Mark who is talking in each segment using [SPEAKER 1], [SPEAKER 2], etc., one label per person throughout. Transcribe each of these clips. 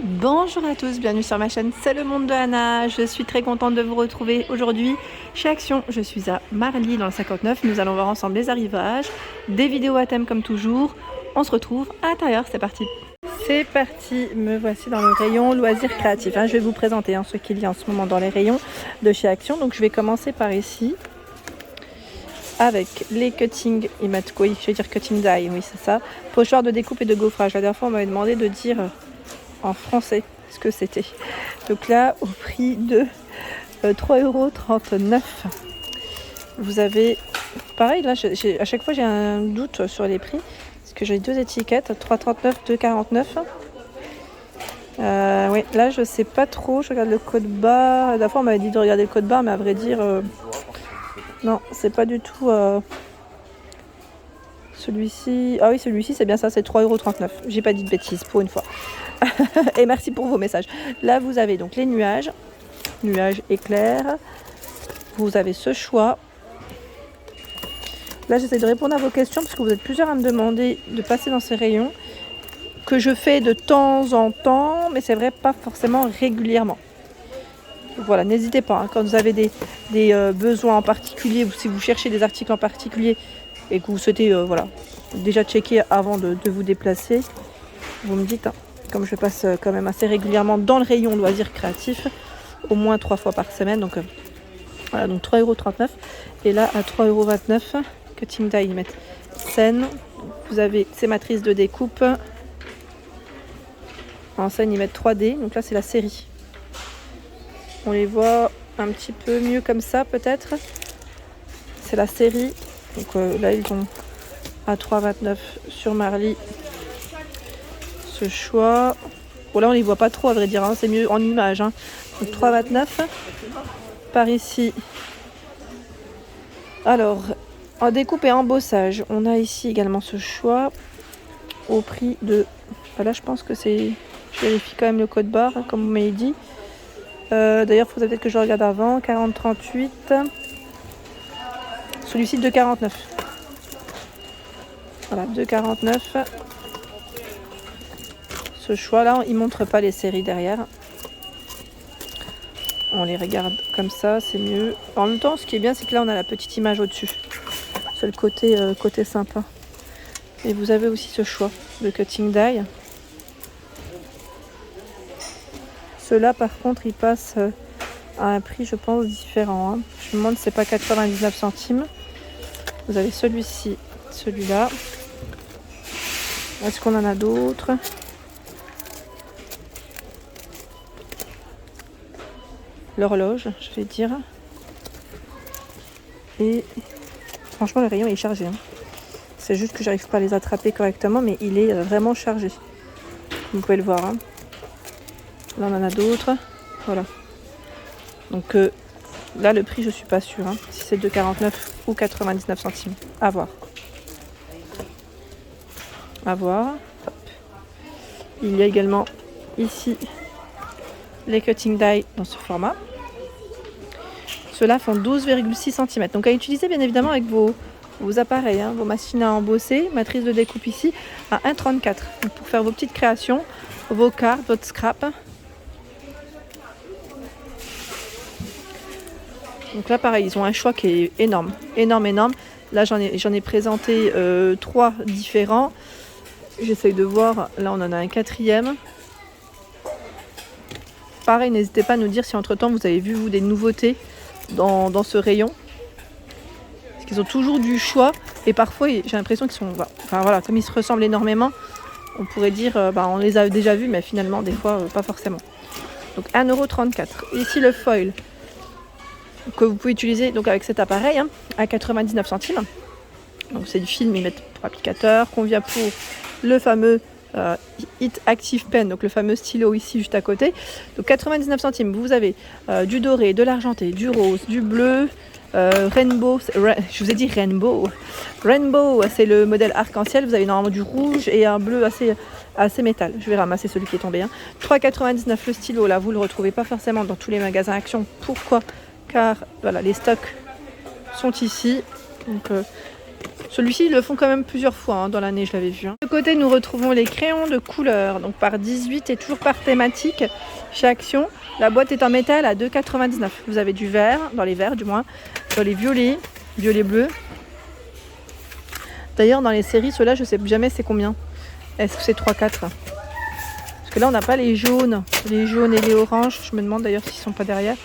[SPEAKER 1] Bonjour à tous, bienvenue sur ma chaîne C'est le monde de Anna. Je suis très contente de vous retrouver aujourd'hui chez Action. Je suis à Marly dans le 59. Nous allons voir ensemble les arrivages, des vidéos à thème comme toujours. On se retrouve à l'intérieur, c'est parti. C'est parti, me voici dans le rayon loisirs créatifs. Je vais vous présenter ce qu'il y a en ce moment dans les rayons de chez Action. Donc je vais commencer par ici avec les cutting, ils mettent quoi? Je vais dire cutting die, oui c'est ça. Pochoir de découpe et de gaufrage. La dernière fois on m'avait demandé de dire en français ce que c'était. Donc là au prix de 3,39 €. Vous avez pareil là à chaque fois j'ai un doute sur les prix parce que j'ai deux étiquettes 3,39 2,49. Oui là je sais pas trop, je regarde le code barre. La dernière fois on m'avait dit de regarder le code barre mais à vrai dire non c'est pas du tout celui-ci. Ah oui celui-ci c'est bien ça, c'est 3,39 €. J'ai pas dit de bêtises pour une fois. Et merci pour vos messages. Là vous avez donc les nuages éclairs. Vous avez ce choix. Là j'essaie de répondre à vos questions parce que vous êtes plusieurs à me demander de passer dans ces rayons que je fais de temps en temps, mais c'est vrai pas forcément régulièrement. Voilà, n'hésitez pas quand vous avez des besoins en particulier ou si vous cherchez des articles en particulier et que vous souhaitez déjà checker avant de vous déplacer, vous me dites. Comme je passe quand même assez régulièrement dans le rayon loisirs créatifs, au moins 3 fois par semaine. Donc voilà, donc 3,39 €. Et là à 3,29 €, cutting die, ils mettent scène. Vous avez ces matrices de découpe. En scène, ils mettent 3D. Donc là, c'est la série. On les voit un petit peu mieux comme ça, peut-être. C'est la série. Donc là, ils ont à 3,29 € sur Marly. Ce choix. Bon là on les voit pas trop à vrai dire, c'est mieux en image. Donc 3,29 €. Par ici. Alors en découpe et embossage, on a ici également ce choix au prix de. Là je pense que c'est. Je vérifie quand même le code barre comme vous m'avez dit. D'ailleurs il faudrait peut-être que je regarde avant. 40,38 €. Celui-ci 2,49 €. Voilà 2,49 €. Ce choix là il montre pas les séries derrière, on les regarde comme ça, c'est mieux. En même temps ce qui est bien c'est que là on a la petite image au dessus, c'est le côté sympa. Et vous avez aussi ce choix de cutting die. Ceux-là par contre ils passent à un prix je pense différent. Je me demande si c'est pas 99 centimes. Vous avez celui-ci, celui-là. Est-ce qu'on en a d'autres? L'horloge, je vais dire. Et franchement, le rayon est chargé. C'est juste que j'arrive pas à les attraper correctement, mais il est vraiment chargé. Vous pouvez le voir. Là, on en a d'autres. Voilà. Donc là, le prix, je suis pas sûre. Si c'est 2,49 € ou 99 centimes. À voir. À voir. Hop. Il y a également ici les cutting die dans ce format. Ceux-là font 12,6 cm. Donc à utiliser bien évidemment avec vos appareils, vos machines à embosser. Matrice de découpe ici à 1,34 €. Donc pour faire vos petites créations, vos cartes, votre scrap. Donc là pareil, ils ont un choix qui est énorme. Énorme. Là j'en ai présenté 3 différents. J'essaye de voir, là on en a un 4e. Pareil, n'hésitez pas à nous dire si entre temps vous avez vu vous des nouveautés dans ce rayon, parce qu'ils ont toujours du choix et parfois j'ai l'impression qu'ils sont comme ils se ressemblent énormément, on pourrait dire on les a déjà vus mais finalement des fois pas forcément. Donc 1,34 €. Ici le foil que vous pouvez utiliser donc avec cet appareil à 99 centimes. Donc c'est du film, ils mettent pour applicateur, convient pour le fameux Hit Active Pen, donc le fameux stylo ici juste à côté. Donc 99 centimes, vous avez du doré, de l'argenté, du rose, du bleu, rainbow, je vous ai dit rainbow. Rainbow, c'est le modèle arc-en-ciel, vous avez normalement du rouge et un bleu assez métal. Je vais ramasser celui qui est tombé. 3,99 € le stylo, là vous le retrouvez pas forcément dans tous les magasins Action. Pourquoi? Car voilà, les stocks sont ici. Donc Celui-ci, ils le font quand même plusieurs fois hein, dans l'année, je l'avais vu. Hein. De côté, nous retrouvons les crayons de couleur, donc par 18 et toujours par thématique chez Action. La boîte est en métal à 2,99 €. Vous avez du vert, dans les verts du moins, dans les violets, violet bleu. D'ailleurs, dans les séries, ceux-là, je ne sais jamais c'est combien. Est-ce que c'est 3-4 ? Parce que là, on n'a pas les jaunes et les oranges. Je me demande d'ailleurs s'ils ne sont pas derrière.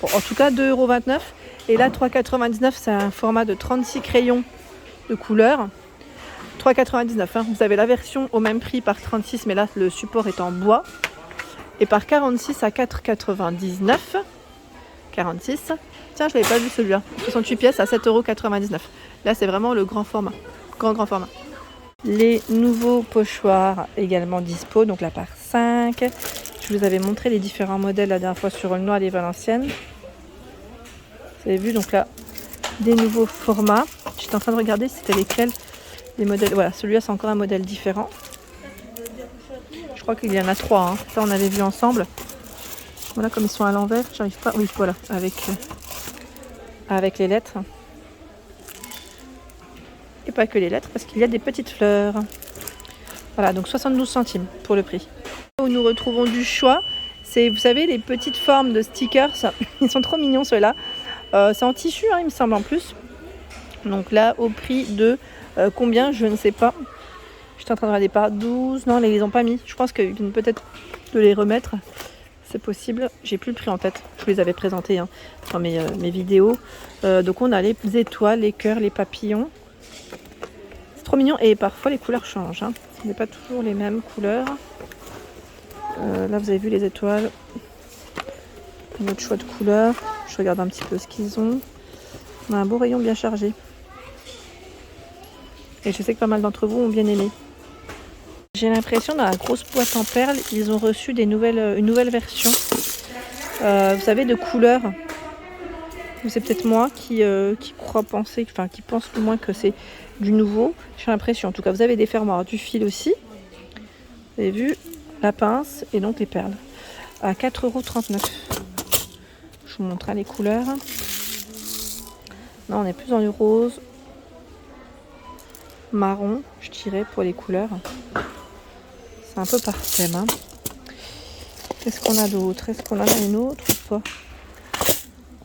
[SPEAKER 1] Bon, en tout cas, 2,29 €. Et là, 3,99 €, c'est un format de 36 crayons de couleur. 3,99 €. Hein. Vous avez la version au même prix par 36, mais là, le support est en bois. Et par 46 à 4,99 €. 46. Tiens, je ne l'avais pas vu celui-là. 68 pièces à 7,99 €. Là, c'est vraiment le grand format. Grand format. Les nouveaux pochoirs également dispo, donc là par 5. Je vous avais montré les différents modèles la dernière fois sur Aulnoy et Valenciennes. Vous avez vu donc là des nouveaux formats. J'étais en train de regarder c'était lesquels les modèles. Voilà, celui-là c'est encore un modèle différent. Je crois qu'il y en a 3. Hein. Ça on avait vu ensemble. Voilà comme ils sont à l'envers. J'arrive pas. Oui, voilà, avec les lettres. Et pas que les lettres parce qu'il y a des petites fleurs. Voilà, donc 72 centimes pour le prix. Où nous retrouvons du choix, c'est, vous savez, les petites formes de stickers. Ils sont trop mignons ceux-là. C'est en tissu, hein, il me semble en plus. Donc là, au prix de combien, je ne sais pas. J'étais en train de regarder par 12. Non, ils les ont pas mis. Je pense qu'ils viennent peut-être de les remettre. C'est possible. J'ai plus le prix en tête. Je vous les avais présentés hein, dans mes vidéos. Donc on a les étoiles, les cœurs, les papillons. C'est trop mignon et parfois les couleurs changent. Hein. Ce n'est pas toujours les mêmes couleurs. Là vous avez vu les étoiles. Un autre choix de couleurs. Je regarde un petit peu ce qu'ils ont. On a un beau rayon bien chargé. Et je sais que pas mal d'entre vous ont bien aimé. J'ai l'impression dans la grosse boîte en perles, ils ont reçu une nouvelle version. Vous savez, de couleurs. C'est peut-être moi qui pense du moins que c'est du nouveau. J'ai l'impression. En tout cas, vous avez des fermoirs, du fil aussi. Vous avez vu la pince et donc les perles. À 4,39 €. Je vous montre les couleurs. Là, on est plus dans du rose. Marron, je dirais, pour les couleurs. C'est un peu par thème. Hein. Qu'est-ce qu'on a d'autre? Est-ce qu'on en a une autre ou pas?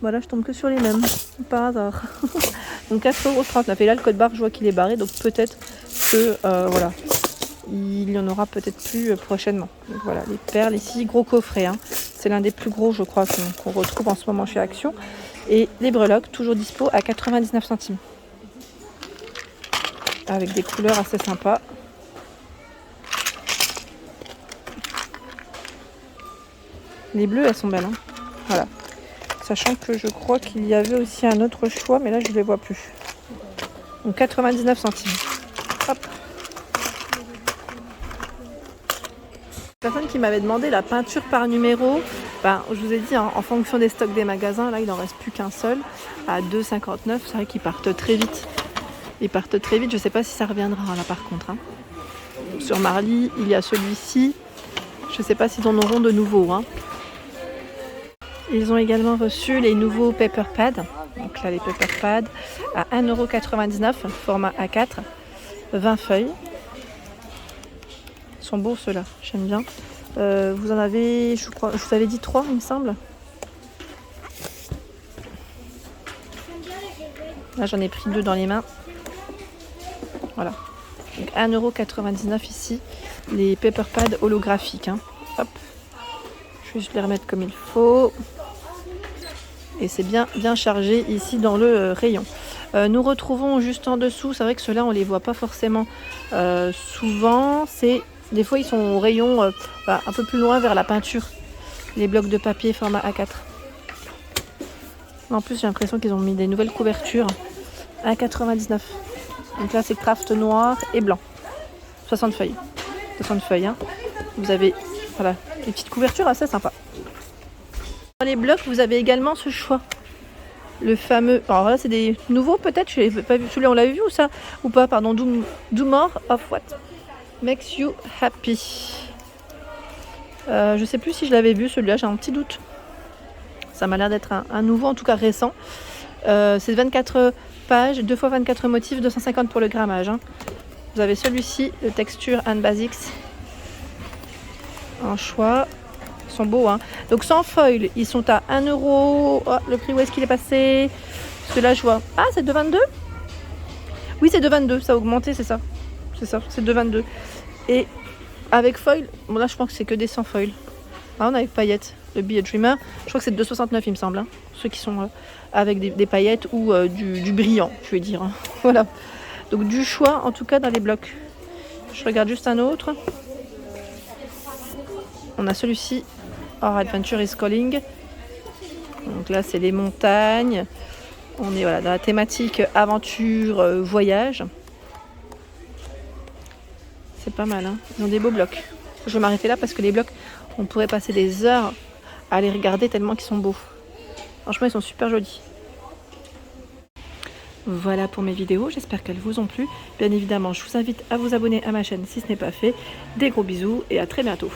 [SPEAKER 1] Voilà, je tombe que sur les mêmes, par hasard. Donc 4,39 €. Et là, le code barre, je vois qu'il est barré, donc peut-être que voilà, il y en aura peut-être plus prochainement. Donc voilà, les perles ici, gros coffret. Hein. C'est l'un des plus gros, je crois, qu'on retrouve en ce moment chez Action. Et les breloques, toujours dispo à 99 centimes. Avec des couleurs assez sympas. Les bleues, elles sont belles. Hein. Voilà. Sachant que je crois qu'il y avait aussi un autre choix, mais là je ne les vois plus. Donc 99 centimes. Hop. Personne qui m'avait demandé la peinture par numéro. Je vous ai dit, hein, en fonction des stocks des magasins, là il n'en reste plus qu'un seul. À 2,59 €. C'est vrai qu'ils partent très vite. Je ne sais pas si ça reviendra là par contre. Hein. Sur Marly, il y a celui-ci. Je ne sais pas s'ils en auront de nouveaux. Hein. Ils ont également reçu les nouveaux paper pads. Donc là, les paper pads à 1,99 €, format A4, 20 feuilles. Ils sont beaux ceux-là, j'aime bien. Vous en avez, je vous avais dit 3, il me semble. Là, j'en ai pris 2 dans les mains. Voilà. Donc 1,99 € ici, les paper pads holographiques. Hein. Hop. Je vais juste les remettre comme il faut. Et c'est bien chargé ici dans le rayon. Nous retrouvons juste en dessous, c'est vrai que ceux-là on les voit pas forcément souvent. Des fois ils sont au rayon un peu plus loin vers la peinture. Les blocs de papier format A4. En plus j'ai l'impression qu'ils ont mis des nouvelles couvertures. 1,99 €. Donc là c'est craft noir et blanc. 60 feuilles. 60 feuilles. Hein. Vous avez voilà, des petites couvertures assez sympas. Dans les blocs, vous avez également ce choix. Le fameux... Alors là, c'est des nouveaux peut-être. Je l'ai pas vu. Celui-là, on l'a vu ou pas, pardon. Do more of what makes you happy. Je sais plus si je l'avais vu celui-là. J'ai un petit doute. Ça m'a l'air d'être un nouveau, en tout cas récent. C'est 24 pages, 2 fois 24 motifs, 250 pour le grammage. Hein. Vous avez celui-ci, le Texture and Basics. En choix. Ils sont beaux. Hein. Donc sans foil, ils sont à 1 €. Oh, le prix, où est-ce qu'il est passé? Parce que là, je vois... Ah, c'est 2,22 €. Oui, c'est 2,22 €. Ça a augmenté, c'est ça. C'est ça, c'est 2,22 €. Et avec foil, bon là, je pense que c'est que des sans foil. Ah, on a avec paillettes. Le Be a Dreamer, je crois que c'est 2,69 €, il me semble. Hein. Ceux qui sont avec des paillettes ou du brillant, je vais dire. Hein. Voilà. Donc du choix, en tout cas, dans les blocs. Je regarde juste un autre. On a celui-ci. Our Adventure is Calling. Donc là, c'est les montagnes. On est voilà, dans la thématique aventure, voyage. C'est pas mal. Hein. Ils ont des beaux blocs. Je vais m'arrêter là parce que les blocs, on pourrait passer des heures à les regarder tellement qu'ils sont beaux. Franchement, ils sont super jolis. Voilà pour mes vidéos, j'espère qu'elles vous ont plu. Bien évidemment, je vous invite à vous abonner à ma chaîne si ce n'est pas fait. Des gros bisous et à très bientôt.